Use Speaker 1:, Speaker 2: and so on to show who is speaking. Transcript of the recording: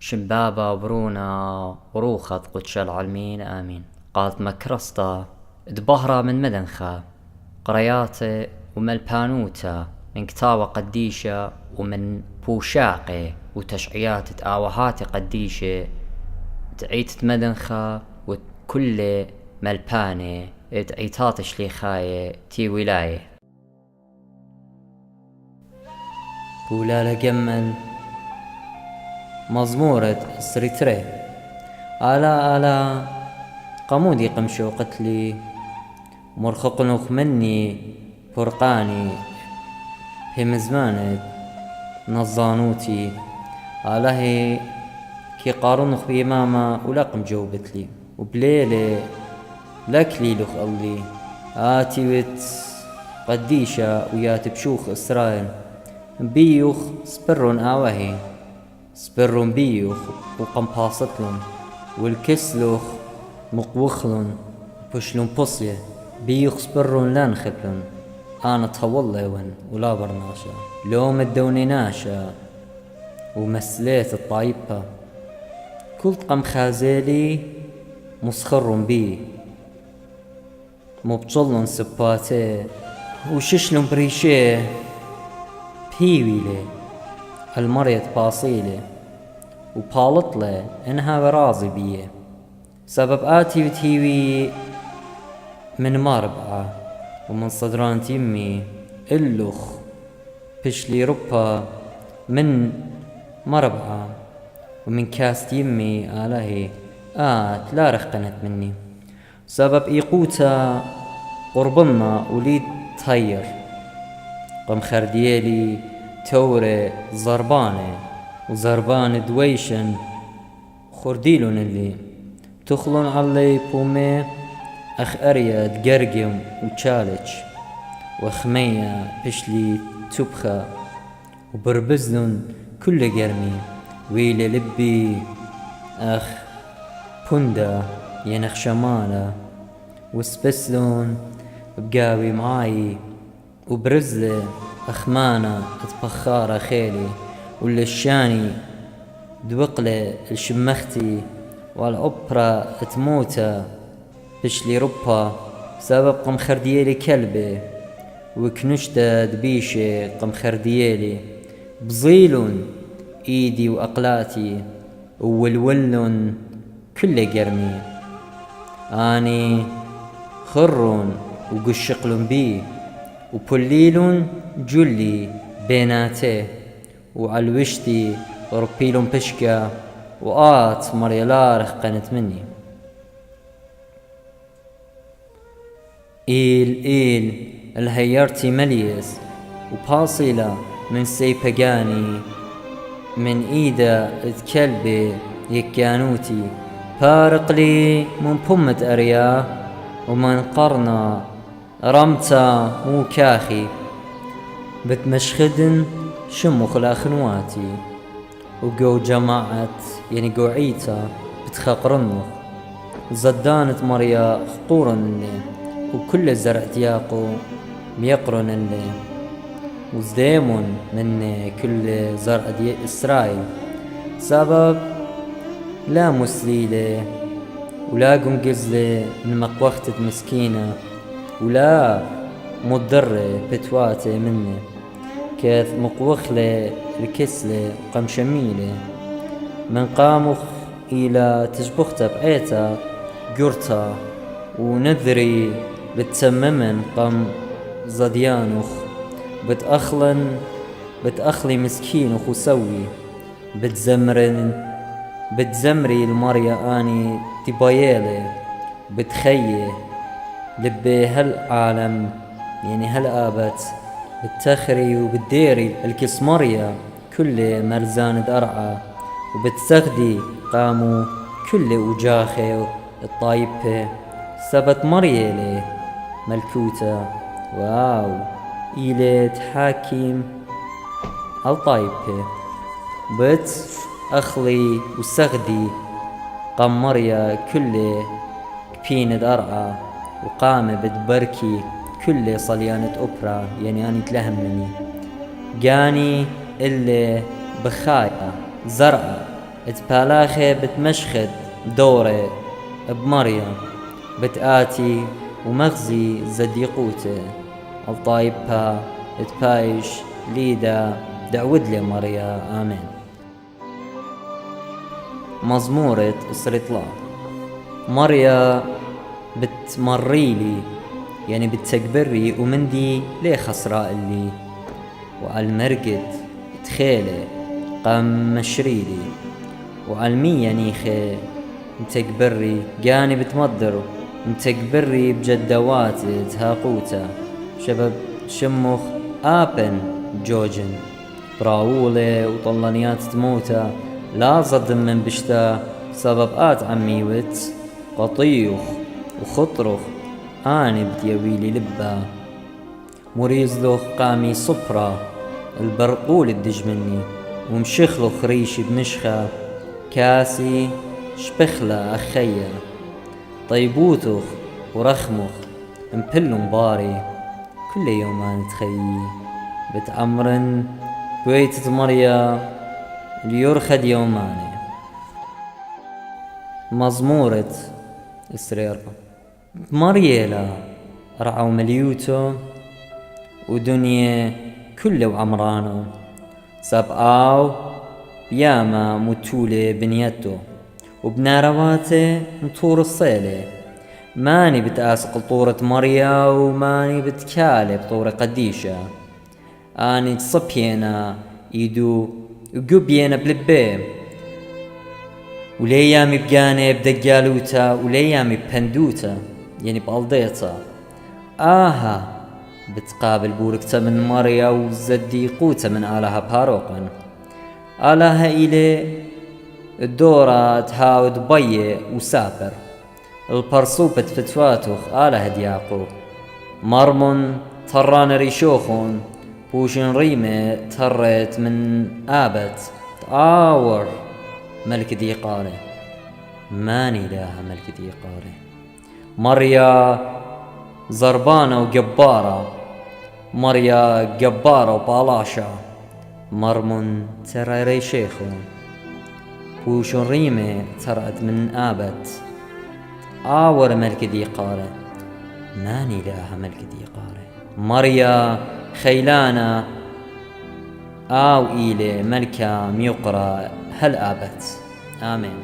Speaker 1: شمبابا وبرونا وروخط قدش العالمين آمين. قالت مكرسطة دبهرة من مدنخة قرياتي وملبانوتا من كتاوة قديشة ومن بوشاقي وتشعيات تآوهات قديشة تعيت مدنخة وكل ملباني تعيتات شليخاية تي ولاية ولا لجمل مزمورة سريتري آلا قمودي قمشو قتلي مرخق نخ مني فرقاني هم زمانت نظانوتي هي كي قارون نخ بإمامة ولقم جوبتلي وبليلة لكلي لخ اللي آتيوت قديشة ويات بشوخ إسرائيل بيوخ سبرون آوهي سبرون بيوخ وقمباصتلن والكسلوخ مقوخلن بشلون بصية بيوخ سبرون لان خبلن أنا تهوليون ولا برناشا لو مدوني ناشا ومسليت الطايبة كل قم خازيلي مسخرون بي مبطلن سباتي وششلن بريشي بيويلي المريض باصيلي وبالطلي انها برازي بيه سبب آتي وتيوي من مربعة ومن صدران تيمي اللخ بشلي ربا من مربعة ومن كاس تيمي آلهي لا رخقنت مني سبب إيقوتا قربنا وليد تهير قم خرديالي توري زرباني وزربان دويشن خرديلون اللي تخلون علي بومي أخ أريا تقرقم وتشالج وخمية بشلي تبخة وبربزلون كل قرمي ويلي لبي أخ بوندا ينخ شمالة وسبسلون بقاوي معاي وبرزلي أخمانة اتبخارة خيلي واللي الشاني دوقلي الشمختي والأوبرا تموتا بشلي ربا سبب قم خرديالي كلبي وكنشتا دبيشي قم خرديالي بظيلون ايدي واقلاتي وولولن كل قرمي اني خرون وقشقلن بي وبليلون جلي بيناتي وعلوشتي وربيلون بشكا وآت مريلارخ قنت مني إيل الهيرتي مليس وباصلة من سيبقاني من إيدا كلبي يكانوتي فارق لي من بمة أريا ومن قرنا رمتا مو كاخي بتمشخدن شمخ الأخنواتي وقو جماعة يعني قوعيتا بتخقرنخ زدانت مريا خقورن وكل زرع تياقو ميقرن اللي وزديمون من كل زرع دي إسرائيل سبب لا مسليلة ولا قمقزلة من مقوختة مسكينة ولا مضرة بتواتي مني كاث مقوخلة الكسلة وقم شميلة من قامخ إلى تجبخت بقيتا قرتا ونذري بتسممن قم زديانخ بتأخلي مسكين وخسوي بتزمري المريا آني تبايلي بتخيي لبي هالعالم يعني هالآبت بتخري وبتديري الكسمريا كل مرزان درعة وبتسغدي قاموا كل وجاخي الطايبة سبت مريلي ملكوتة واو إلي تحاكم الطايبة بت أخلي وسغدي قام مريا كل كبين درعة وقام بتبركي كل صليانة أوبرا يعني أنا تلهمني جاني اللي بخايا زرعة اتبالاخي بتمشخد دوري بمريم بتآتي ومغزي زديقوته الطايبها اتبايش ليدا دعود لي مريا آمين. مزمورة استرطلاع. مريا بتمريلي يعني بتكبري ومندي ليه خسراء اللي وعالمرقد تخيلي قام مشريلي وعالمية نيخي متكبري جاني بتمضر متكبري بجدوات تهاقوتا شباب شمخ آبن جوجن براولي وطلانيات تموتا لا ظد من بشتا سبب عمي وت قطيخ وخطرخ آني بديويلي لبا مريزلخ قامي صفرة البرقول الدج مني ومشخلو خريشي بمشخة كاسي شبخلة أخيا طيبوتخ ورخمخ مبلو مباري كل يوم أنا تخيي بتعمرن بويتة مريا ليرخد يوماني. مزمورة استريربا. مريلا رعو مليوتو ودنيا كل وعمرانو سبقاو ياما متولي بنيتو وبنارواتي مطور الصيلة ماني بتقاس قطورة مريا وماني بتكالي بطورة قديشة اني تصبينا يدو وقبينا بلبي وليامي بقاني بدقالوتا وليامي بهندوتا يعني بألديتا آها بتقابل بوركتا من مريا وزديقوتا من آلها باروقا آلها إلي الدورة تهاود بيه وسافر البرصوبة فتواتوخ آلها دياقو مرمون تران ريشوخون بوشن ريمة ترت من آبت تآور ملك دي قاري ماني لها ملك دي قاري مريا زربانة وجبارة مريا جبارة وبالاشا مرمون ترى ريشيخون بوشن ريمة ترت من آبت آور ملك دي قاري ماني لها ملك دي قاري مريا خيلانا آو إيلي ملكة ميقرة هل آبت آمين.